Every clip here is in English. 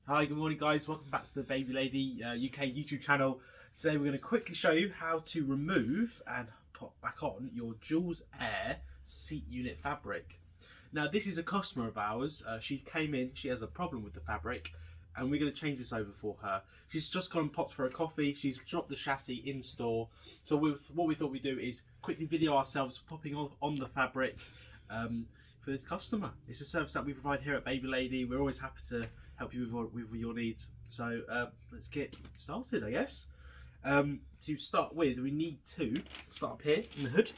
Hi, good morning guys, welcome back to the Baby Lady UK YouTube channel. Today we're going to quickly show you how to remove and put back on your Joolz Aer seat unit fabric. Now this is a customer of ours, she came in, she has a problem with the fabric and we're going to change this over for her. She's just gone and popped for a coffee, she's dropped the chassis in store, so what we thought we'd do is quickly video ourselves popping on the fabric for this customer. It's a service that we provide here at Baby Lady. We're always happy to help you with your needs. So let's get started, I guess. To start with, we need to start up here in the hood.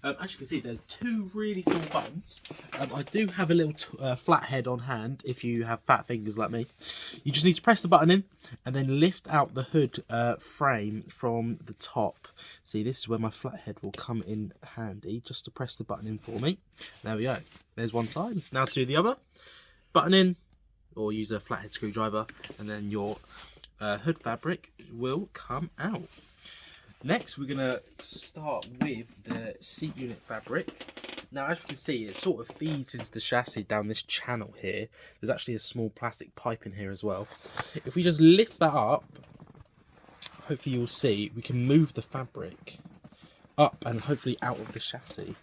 As you can see, there's two really small buttons. I do have a little flathead on hand if you have fat fingers like me. You just need to press the button in and then lift out the hood frame from the top. See, this is where my flathead will come in handy, just to press the button in for me. There we go. There's one side. Now to do the other. Button in, or use a flathead screwdriver, and then your hood fabric will come out. Next, we're going to start with the seat unit fabric. Now, as you can see, it sort of feeds into the chassis down this channel here. There's actually a small plastic pipe in here as well. If we just lift that up, hopefully you'll see, we can move the fabric up and hopefully out of the chassis.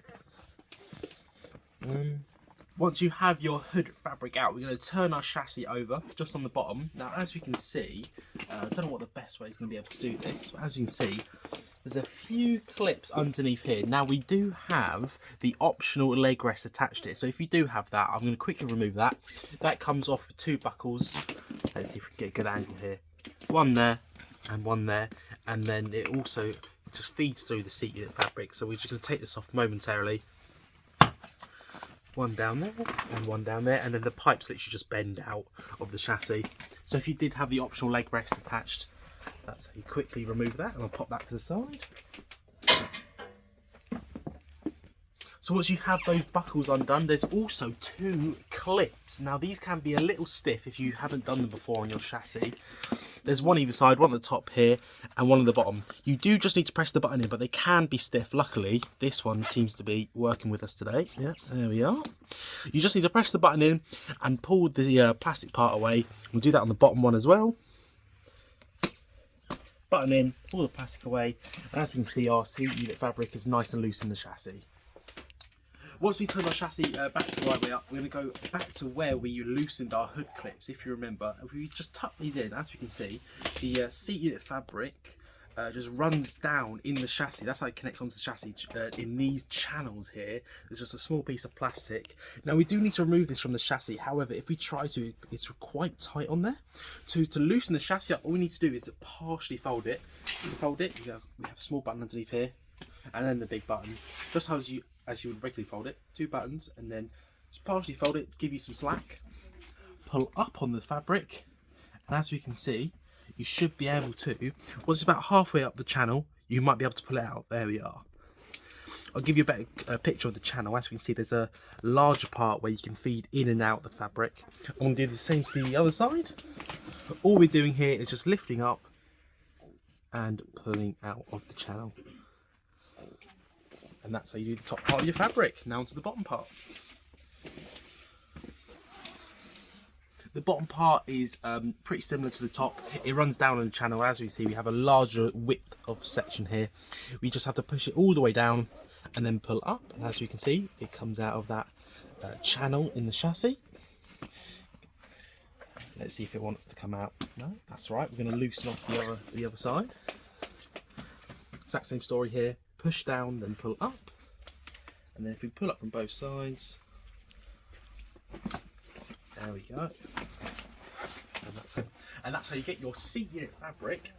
Once you have your hood fabric out, we're going to turn our chassis over just on the bottom. Now, as we can see, I don't know what the best way is going to be able to do this, but as you can see, there's a few clips underneath here. Now, we do have the optional leg rest attached to it, so if you do have that, I'm going to quickly remove that. That comes off with two buckles. Let's see if we can get a good angle here. One there and one there, and then it also just feeds through the seat unit fabric, so we're just going to take this off momentarily. One down there and one down there, and then the pipes literally just bend out of the chassis. So if you did have the optional leg rest attached, that's how you quickly remove that, and I'll pop that to the side. So once you have those buckles undone, there's also two clips. Now these can be a little stiff if you haven't done them before on your chassis. There's one either side, one at the top here, and one at the bottom. You do just need to press the button in, but they can be stiff. Luckily, this one seems to be working with us today. Yeah, there we are. You just need to press the button in and pull the plastic part away. We'll do that on the bottom one as well. Button in, pull the plastic away, and as we can see, our seat unit fabric is nice and loose in the chassis. Once we turn our chassis back the right way up, we're going to go back to where we loosened our hood clips. If you remember, if we just tuck these in, as we can see, the seat unit fabric just runs down in the chassis. That's how it connects onto the chassis in these channels here. There's just a small piece of plastic. Now we do need to remove this from the chassis. However, if we try to, it's quite tight on there. To loosen the chassis up, all we need to do is partially fold it. To fold it, we have a small button underneath here, and then the big button. Just as you would regularly fold it, two buttons, and then just partially fold it to give you some slack. Pull up on the fabric, and as we can see, you should be able to, once it's about halfway up the channel, you might be able to pull it out. There we are. I'll give you a better picture of the channel. As we can see, there's a larger part where you can feed in and out the fabric. I'm going to do the same to the other side. All we're doing here is just lifting up and pulling out of the channel. And that's how you do the top part of your fabric. Now onto the bottom part. The bottom part is pretty similar to the top. It runs down on the channel. As we see, we have a larger width of section here. We just have to push it all the way down and then pull up. And as we can see, it comes out of that channel in the chassis. Let's see if it wants to come out. No, that's right. We're going to loosen off the other side. Exact same story here. Push down, then pull up, and then if we pull up from both sides, there we go, and that's how you get your seat unit fabric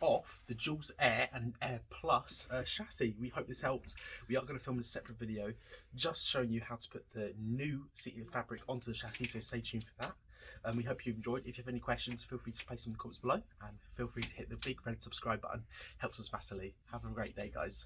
off the Joolz Aer and Air Plus chassis. We hope this helped. We are going to film a separate video just showing you how to put the new seat unit fabric onto the chassis, so stay tuned for that. We hope you enjoyed. If you have any questions, feel free to place them in the comments below, and feel free to hit the big red subscribe button. Helps us massively. Have a great day, guys.